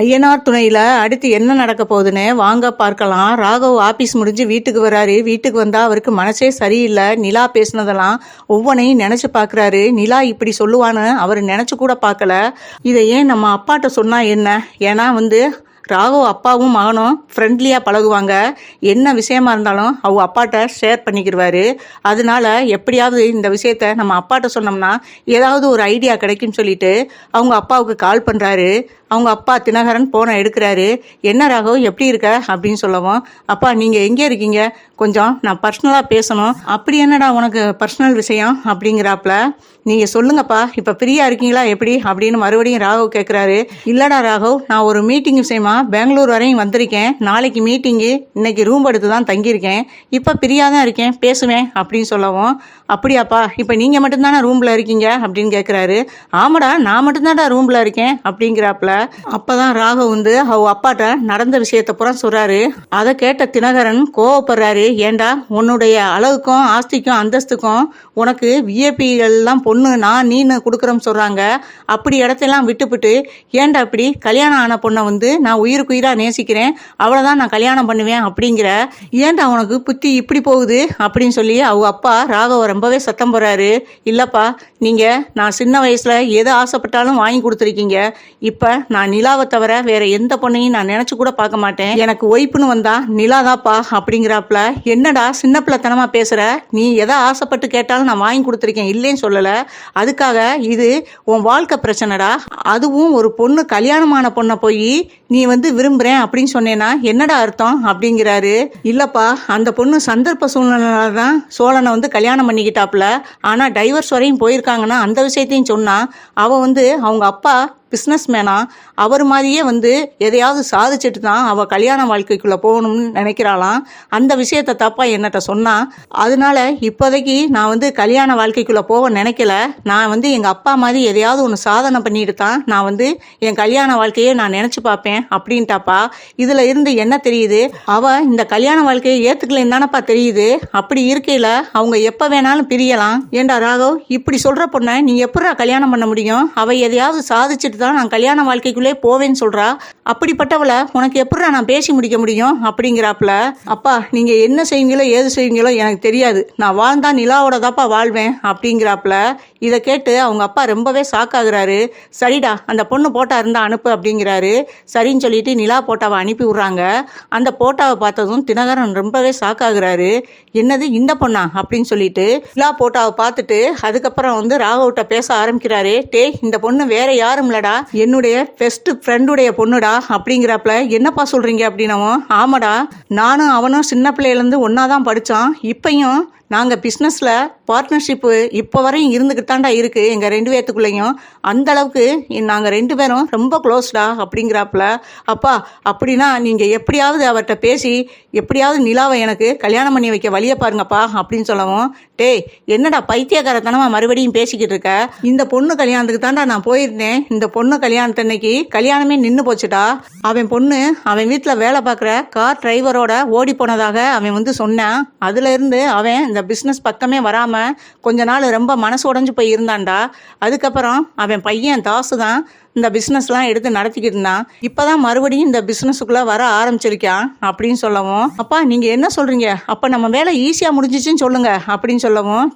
ஐயனார் துணையில அடுத்து என்ன நடக்க போகுதுன்னு வாங்க பார்க்கலாம். ராகவ் ஆபீஸ் முடிஞ்சு வீட்டுக்கு வராரு. வீட்டுக்கு வந்தா அவருக்கு மனசே சரியில்லை. நிலா பேசினதெல்லாம் ஒவ்வொன்றையும் நினைச்சு பார்க்குறாரு. நிலா இப்படி சொல்லுவான்னு அவர் நினைச்சு கூட பார்க்கல. இதை ஏன் நம்ம அப்பாட்ட சொன்னா என்ன? ஏன்னா ராகவ் அப்பாவும் மகனும் ஃப்ரெண்ட்லியாக பழகுவாங்க. என்ன விஷயமா இருந்தாலும் அவங்க அப்பாட்ட ஷேர் பண்ணிக்கிடுவாரு. அதனால எப்படியாவது இந்த விஷயத்த நம்ம அப்பாட்ட சொன்னோம்னா ஏதாவது ஒரு ஐடியா கிடைக்கும்னு சொல்லிட்டு அவங்க அப்பாவுக்கு கால் பண்ணுறாரு. அவங்க அப்பா தினகரன் போனை எடுக்கிறாரு. என்ன ராகவ், எப்படி இருக்க அப்படின்னு சொல்லவும், அப்பா நீங்கள் எங்கே இருக்கீங்க, கொஞ்சம் நான் பர்சனலாக பேசணும். அப்படி என்னடா உனக்கு பர்சனல் விஷயம் அப்படிங்கிறாப்புல. நீங்கள் சொல்லுங்கப்பா, இப்போ ஃப்ரீயாக இருக்கீங்களா எப்படி அப்படின்னு மறுபடியும் ராகவ் கேட்குறாரு. இல்லைடா ராகவ், நான் ஒரு மீட்டிங் விஷயமா பெங்களூர் வரையும் வந்திருக்கேன். நாளைக்கு மீட்டிங்கு, இன்னைக்கு ரூம் எடுத்து தான் தங்கியிருக்கேன். இப்போ ஃப்ரீயாக தான் இருக்கேன், பேசுவேன் அப்படின்னு சொல்லவும், அப்படியாப்பா, இப்போ நீங்கள் மட்டும்தானே ரூமில் இருக்கீங்க அப்படின்னு கேட்குறாரு. ஆமாடா, நான் மட்டும்தான்டா ரூமில் இருக்கேன் அப்படிங்கிறாப்புல. அப்பதான் ராகவ் அவ அப்பாட்ட நடந்த விஷயத்த பூரா சொல்றாரு. அதை கேட்ட தினகரன் கோவப்படுறாரு. ஏண்டா, உன்னுடைய அழகுக்கும் ஆஸ்திக்கும் அந்தஸ்துக்கும் உனக்கு விஐபி எல்லாம் பொண்ணு நான் நீன்னு கொடுக்குறோம் சொல்றாங்க. அப்படி இடத்தையெல்லாம் விட்டுவிட்டு ஏண்டா இப்படி கல்யாணம் ஆன பொண்ணை நான் உயிருக்கு உயிரா நேசிக்கிறேன், அவ்வளவுதான் நான் கல்யாணம் பண்ணுவேன் அப்படிங்கிற, ஏண்டா உனக்கு புத்தி இப்படி போகுது அப்படின்னு சொல்லி அவங்க அப்பா ராகவ ரொம்பவே சத்தம் போறாரு. இல்லப்பா, நீங்க நான் சின்ன வயசுல எது ஆசைப்பட்டாலும் வாங்கி கொடுத்துருக்கீங்க. இப்ப நான் நிலாவை தவிர வேற எந்த பொண்ணையும் நான் நினைச்சு கூட பார்க்க மாட்டேன். எனக்கு ஒய்ப்புன்னு வந்தா நிலாதாப்பா அப்படிங்கிறாப்புல. என்னடா சின்ன பிள்ளைத்தனமா பேசுற, நீ எதை ஆசைப்பட்டு கேட்டாலும் நான் வாங்கி கொடுத்துருக்கேன், இல்லைன்னு சொல்லல. அதுக்காக இது உன் வாழ்க்கை பிரச்சனைடா. அதுவும் ஒரு பொண்ணு கல்யாணமான பொண்ணை போய் நீ விரும்புறேன் அப்படின்னு சொன்னேன்னா என்னடா அர்த்தம் அப்படிங்கிறாரு. இல்லப்பா, அந்த பொண்ணு சந்தர்ப்ப சூழ்நிலை தான் சோழனை கல்யாணம் பண்ணிக்கிட்டாப்புல. ஆனா டைவர்ஸ் வரையும் போயிருக்காங்கன்னா அந்த விஷயத்தையும் சொன்னா அவ அவங்க அப்பா பிஸ்னஸ் மேனா, அவர் மாதிரியே எதையாவது சாதிச்சுட்டு தான் அவள் கல்யாண வாழ்க்கைக்குள்ளே போகணும்னு நினைக்கிறாளாம். அந்த விஷயத்தை தப்பாக என்னட்ட சொன்னா. அதனால இப்போதைக்கு நான் கல்யாண வாழ்க்கைக்குள்ளே போக நினைக்கல. நான் எங்கள் அப்பா மாதிரி எதையாவது ஒன்று சாதனை பண்ணிட்டு தான் நான் என் கல்யாண வாழ்க்கையை நான் நினச்சி பார்ப்பேன் அப்படின்ட்டாப்பா. இதில் இருந்து என்ன தெரியுது, அவள் இந்த கல்யாண வாழ்க்கையை ஏற்றுக்கலைன்னு தானப்பா தெரியுது. அப்படி இருக்கையில் அவங்க எப்போ வேணாலும் பிரியலாம். ஏண்டா ராகவ், இப்படி சொல்கிற பொண்ணை நீ எப்படா கல்யாணம் பண்ண முடியும்? அவள் எதையாவது சாதிச்சுட்டு தான் நான் கல்யாண வாழ்க்கைக்குள்ளே போவேன்னு சொல்றா. அப்படிப்பட்டவளை உனக்கு எப்படா நான் பேசி முடிக்க முடியும் அப்படிங்கிறாப்புல. அப்பா, நீங்க என்ன செய்வீங்களோ ஏது செய்வீங்களோ எனக்கு தெரியாது, நான் வாழ்ந்தா நிலாவோட தாப்பா வாழ்வேன் அப்படிங்கிறாப்புல. இதை கேட்டு அவங்க அப்பா ரொம்பவே ஷாக்காகிறாரு. சரிடா, அந்த பொண்ணு போட்டா இருந்தா அனுப்பு அப்படிங்கிறாரு. சரின்னு சொல்லிட்டு நிலா போட்டாவை அனுப்பி விடுறாங்க. அந்த போட்டாவை பார்த்ததும் தினகரன் ரொம்பவே ஷாக்காகிறாரு. என்னது இந்த பொண்ணா அப்படின்னு சொல்லிட்டு நிலா போட்டாவை பார்த்துட்டு அதுக்கப்புறம் ராகவ்கிட்ட பேச ஆரம்பிக்கிறாரு. இந்த பொண்ணு வேற யாரும் இல்லடா, என்னுடைய பெஸ்ட் ஃப்ரெண்டுடைய பொண்ணுடா அப்படிங்கிறப்பல. என்னப்பா சொல்றீங்க அப்படின்னவும், ஆமாடா, நானும் அவனும் சின்ன பிள்ளையிலேருந்து ஒன்னா தான் படித்தோம். இப்பையும் நாங்கள் பிஸ்னஸில் பார்ட்னர்ஷிப்பு இப்போ வரையும் இருந்துக்கிட்டு தாண்டா இருக்குது எங்கள் ரெண்டு பேர்த்துக்குள்ளேயும். அந்த அளவுக்கு நாங்கள் ரெண்டு பேரும் ரொம்ப க்ளோஸ்டா அப்படிங்கிறாப்புல. அப்பா, அப்படின்னா நீங்கள் எப்படியாவது அவர்கிட்ட பேசி எப்படியாவது நிலாவை எனக்கு கல்யாணம் பண்ணி வைக்க வழியை பாருங்கப்பா அப்படின்னு சொல்லவும், என்னடா பைத்தியக்காரத்தனமா மறுபடியும் பேசிக்கிட்டு இருக்க? இந்த பொண்ணு கல்யாணத்துக்கு தாண்டா நான் போயிருந்தேன். இந்த பொண்ணு கல்யாணத்தன்னைக்கு கல்யாணமே நின்று போச்சுட்டா. அவன் பொண்ணு அவன் வீட்டில் வேலை பார்க்குற கார் டிரைவரோட ஓடி போனதாக அவன் சொன்னான். அதுல இருந்து அவன் இந்த பிஸ்னஸ் பக்கமே வராம கொஞ்ச நாள் ரொம்ப மனசு உடைஞ்சு போய் இருந்தான்டா. அதுக்கப்புறம் அவன் பையன் தாசு தான் இந்த பிஸ்னஸ்லாம் எடுத்து நடத்திக்கிட்டு இருந்தான். இப்போதான் மறுபடியும் இந்த பிஸ்னஸுக்குள்ளே வர ஆரம்பிச்சிருக்கான் அப்படின்னு சொல்லவும், அப்பா நீங்கள் என்ன சொல்கிறீங்க, அப்போ நம்ம வேலை ஈஸியாக முடிஞ்சிச்சுன்னு சொல்லுங்க அப்படின்னு சொல்லவும்,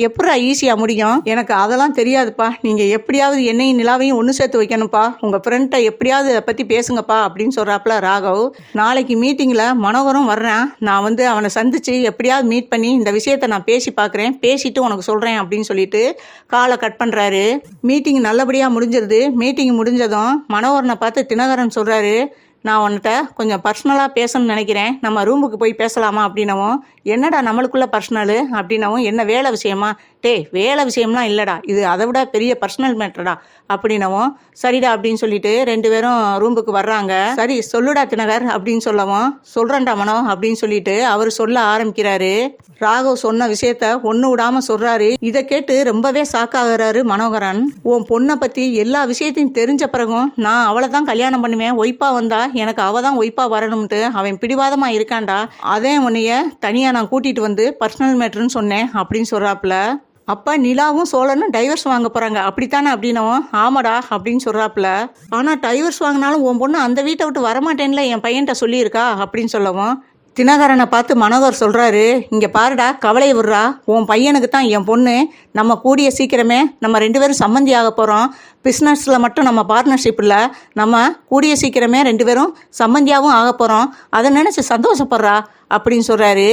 எப்படா ஈஸியாக முடியும், எனக்கு அதெல்லாம் தெரியாதுப்பா, நீங்கள் எப்படியாவது என்னையும் நிலாவையும் ஒன்று சேர்த்து வைக்கணும்ப்பா, உங்கள் ஃப்ரெண்ட்டை எப்படியாவது அதை பற்றி பேசுங்கப்பா அப்படின்னு சொல்கிறாப்புல ராகவ். நாளைக்கு மீட்டிங்கில் மனோகரும் வர்றேன், நான் அவனை சந்தித்து எப்படியாவது மீட் பண்ணி இந்த விஷயத்தை நான் பேசி பார்க்குறேன், பேசிட்டு உனக்கு சொல்கிறேன் அப்படின்னு சொல்லிட்டு காலை கட் பண்ணுறாரு. மீட்டிங் நல்லபடியாக முடிஞ்சிருது. மீட்டிங் முடிஞ்சதும் மனோகரனை பார்த்து தினகரன் சொல்றாரு, நான் உன்கிட்ட கொஞ்சம் பர்சனலாக பேசணும்னு நினைக்கிறேன், நம்ம ரூமுக்கு போய் பேசலாமா அப்படின்னவும், என்னடா நம்மளுக்குள்ள பர்சனலு அப்படின்னவும், என்ன வேலை விஷயமா? வேலை விஷயம்லாம் இல்லைடா, இது அதை விட பெரிய பர்சனல் மேட்டர்டா அப்படின்னவும், சரிடா அப்படின்னு சொல்லிட்டு ரெண்டு பேரும் ரூமுக்கு வர்றாங்க. சரி சொல்லுடா தினகர் அப்படின்னு சொல்லவும், சொல்றேன்டா மனோ அப்படின்னு சொல்லிட்டு அவர் சொல்ல ஆரம்பிக்கிறாரு. ராகவ் சொன்ன விஷயத்த ஒன்று விடாம சொல்றாரு. இதை கேட்டு ரொம்பவே ஷாக்காகிறாரு மனோகரன். உன் பொண்ணை பத்தி எல்லா விஷயத்தையும் தெரிஞ்ச பிறகும் நான் அவளை தான் கல்யாணம் பண்ணுவேன், ஒய்ப்பா வந்தா எனக்கு அவ தான் ஒய்ப்பா வரணும்ட்டு அவன் பிடிவாதமா இருக்கான்டா. அதே உன்னைய தனியா நான் கூட்டிட்டு பர்சனல் மேட்டர்னு சொன்னேன் அப்படின்னு சொல்றாப்புல. அப்ப நிலாவும் சோழனும் டைவர்ஸ் வாங்க போறாங்க அப்படித்தானே அப்படின்னவும் ஆமாடா அப்படின்னு சொல்றாப்புல. ஆனா டைவர்ஸ் வாங்கினாலும் உன் பொண்ணு அந்த வீட்டை விட்டு வரமாட்டேன்ல என் பையன்கிட்ட சொல்லியிருக்கா அப்படின்னு சொல்லவும் தினகரனை பார்த்து மனோகர் சொல்றாரு, இங்க பாருடா, கவலையை விடுறா, உன் பையனுக்கு தான் என் பொண்ணு. நம்ம கூடிய சீக்கிரமே நம்ம 2 பேரும் சம்மந்தி ஆக போறோம். பிஸ்னஸில் மட்டும் நம்ம பார்ட்னர்ஷிப் இல்லை, நம்ம கூடிய சீக்கிரமே 2 பேரும் சம்மந்தியாகவும் ஆக போகிறோம். அதை நினச்சி சந்தோஷப்படுறா அப்படின்னு சொல்கிறாரு.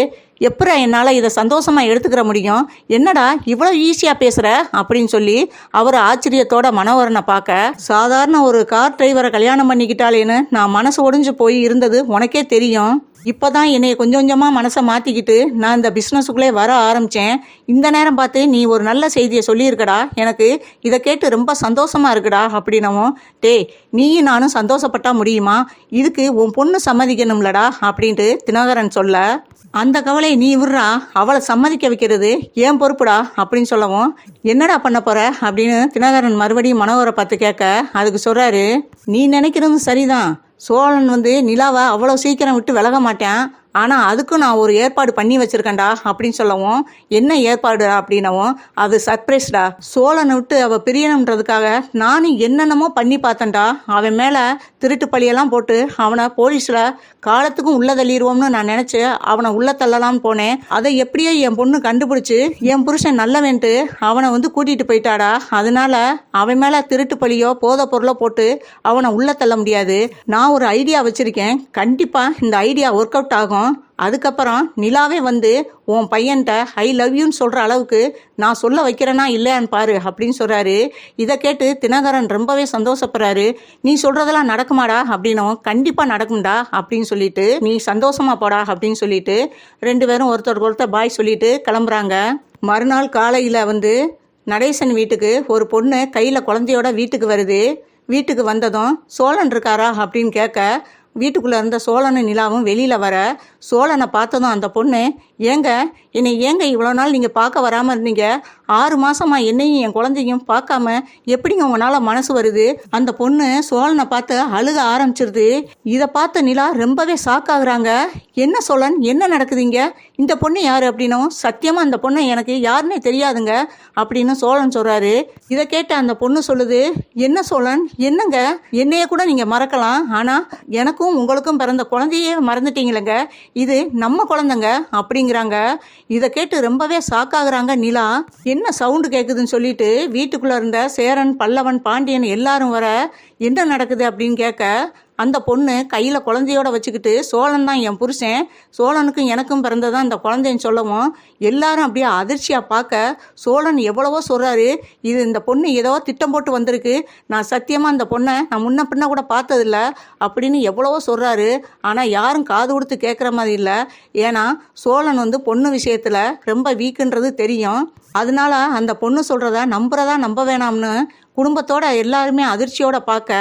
எப்படா என்னால் இதை சந்தோஷமாக எடுத்துக்கிற முடியும், என்னடா இவ்வளோ ஈஸியாக பேசுகிற அப்படின்னு சொல்லி அவர் ஆச்சரியத்தோட மனோகரனை பார்க்க, சாதாரண ஒரு கார் டிரைவரை கல்யாணம் பண்ணிக்கிட்டாலேன்னு நான் மனசு ஒடிஞ்சு போய் இருந்தது உனக்கே தெரியும். இப்போ தான் என்னைய கொஞ்சம் கொஞ்சமாக மனசை மாற்றிக்கிட்டு நான் இந்த பிஸ்னஸுக்குள்ளே வர ஆரம்பித்தேன். இந்த நேரம் பார்த்து நீ ஒரு நல்ல செய்தியை சொல்லியிருக்கடா, எனக்கு இதை கேட்டு ரொம்ப சந்தோஷமாக இருக்குடா அப்படின்னவும், நீயும் நானும் சந்தோஷப்பட்டா முடியுமா, இதுக்கு உன் பொண்ணு சம்மதிக்கணும்லடா அப்படின்ட்டு தினகரன் சொல்ல, அந்த கவலையை நீ விடுறா, அவளை சம்மதிக்க வைக்கிறது ஏன் பொறுப்புடா அப்படின்னு சொல்லவும், என்னடா பண்ண போற அப்படின்னு தினகரன் மறுபடியும் மனோகரை பார்த்து கேட்க, அதுக்கு சொல்கிறாரு, நீ நினைக்கிறதும் சரிதான், சோழன் நிலாவை அவ்வளோ சீக்கிரம் விட்டு விலக மாட்டேன், ஆனால் அதுக்கும் நான் ஒரு ஏற்பாடு பண்ணி வச்சுருக்கேன்டா அப்படின்னு சொல்லவும், என்ன ஏற்பாடு அப்படின்னவும், அது சர்ப்ரைஸ்டா, சோழனை விட்டு அவள் பிரியணுன்றதுக்காக நானும் என்னென்னமோ பண்ணி பார்த்தேன்டா, அவன் மேலே திருட்டு பழியெல்லாம் போட்டு அவனை போலீஸில் காலத்துக்கும் உள்ள தள்ளிடுவோம்னு நான் நினச்சி அவனை உள்ள தள்ளலாம்னு போனேன். அதை எப்படியோ என் பொண்ணு கண்டுபிடிச்சி என் புருஷன் நல்லவன்ட்டு அவனை கூட்டிகிட்டு போயிட்டாடா. அதனால அவன் மேலே திருட்டு பழியோ போதை பொருளோ போட்டு அவனை உள்ள தள்ள முடியாது. நான் ஒரு ஐடியா வச்சுருக்கேன், கண்டிப்பாக இந்த ஐடியா ஒர்க் அவுட் ஆகும். அதுக்கப்புறம் நிலாவே உன் பையன்கிட்ட ஐ லவ் யூன்னு சொல்கிற அளவுக்கு நான் சொல்ல வைக்கிறேனா இல்லையான்னு பாரு அப்படின்னு சொல்கிறாரு. இதை கேட்டு தினகரன் ரொம்பவே சந்தோஷப்படுறாரு. நீ சொல்கிறதெல்லாம் நடக்குமாடா அப்படின்னும், கண்டிப்பாக நடக்கும்டா அப்படின்னு சொல்லிட்டு, நீ சந்தோஷமா போடா அப்படின்னு சொல்லிட்டு 2 பேரும் ஒருத்தருக்கு ஒருத்தர் பாய் சொல்லிட்டு கிளம்புறாங்க. மறுநாள் காலையில் நடேசன் வீட்டுக்கு ஒரு பொண்ணு கையில் குழந்தையோட வீட்டுக்கு வருது. வீட்டுக்கு வந்ததும் சோழன் இருக்காரா அப்படின்னு கேட்க, வீட்டுக்குள்ளே இருந்த சோழனும் நிலாவும் வெளியில் வர, சோழனை பார்த்ததும் அந்த பொண்ணு, என்னை இவ்வளோ நாள் நீங்கள் பார்க்க வராமல் இருந்தீங்க, 6 மாதமா என்னையும் என் குழந்தையும் பார்க்காம எப்படிங்க உங்களால் மனசு வருது? அந்த பொண்ணு சோழனை பார்த்து அழுக ஆரம்பிச்சிருது. இதை பார்த்த நிலா ரொம்பவே ஷாக்காகுறாங்க. என்ன சோழன், என்ன நடக்குதுங்க, இந்த பொண்ணு யார் அப்படின்னும், சத்தியமாக அந்த பொண்ணு எனக்கு யாருன்னே தெரியாதுங்க அப்படின்னு சோழன் சொல்கிறாரு. இதை கேட்ட அந்த பொண்ணு சொல்லுது, என்ன சோழன், என்னங்க, என்னைய கூட நீங்கள் மறக்கலாம், ஆனால் எனக்கும் உங்களுக்கும் பிறந்த குழந்தையே மறந்துட்டீங்களேங்க, இது நம்ம குழந்தைங்க அப்படிங்கிறாங்க. இதை கேட்டு ரொம்பவே ஷாக்காகுறாங்க நிலா. என்ன சவுண்டு கேட்குதுன்னு சொல்லிட்டு வீட்டுக்குள்ளே இருந்த சேரன், பல்லவன், பாண்டியன் எல்லாரும் வர, என்ன நடக்குது அப்படின்னு கேட்க, அந்த பொண்ணு கையில் குழந்தையோட வச்சுக்கிட்டு, சோழன் தான் என் புருஷன், சோழனுக்கும் எனக்கும் பிறந்ததான் இந்த குழந்தைன்னு சொல்லவும், எல்லாரும் அப்படியே அதிர்ச்சியாக பார்க்க, சோழன் எவ்வளவோ சொல்கிறாரு, இது இந்த பொண்ணு ஏதோ திட்டம் போட்டு வந்திருக்கு, நான் சத்தியமாக இந்த பொண்ணை நான் முன்ன பின்ன கூட பார்த்ததில்ல அப்படின்னு எவ்வளவோ சொல்கிறாரு. ஆனால் யாரும் காது கொடுத்து கேட்குற மாதிரி இல்லை. ஏன்னா சோழன் பொண்ணு விஷயத்தில் ரொம்ப வீக்குன்றது தெரியும். அதனால அந்த பொண்ணு சொல்கிறத நம்புறதா நம்ப வேணாம்னு குடும்பத்தோட எல்லாருமே அதிர்ச்சியோட பார்க்க,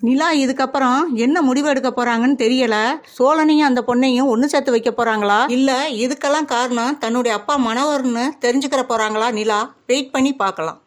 நிலா இதுக்கப்புறம் என்ன முடிவு எடுக்க போறாங்கன்னு தெரியல. சோழனையும் அந்த பொண்ணையும் ஒன்று சேர்த்து வைக்க போறாங்களா, இல்லை இதுக்கெல்லாம் காரணம் தன்னுடைய அப்பா மனோகர்னு தெரிஞ்சுக்கிற போறாங்களா நிலா? வெயிட் பண்ணி பார்க்கலாம்.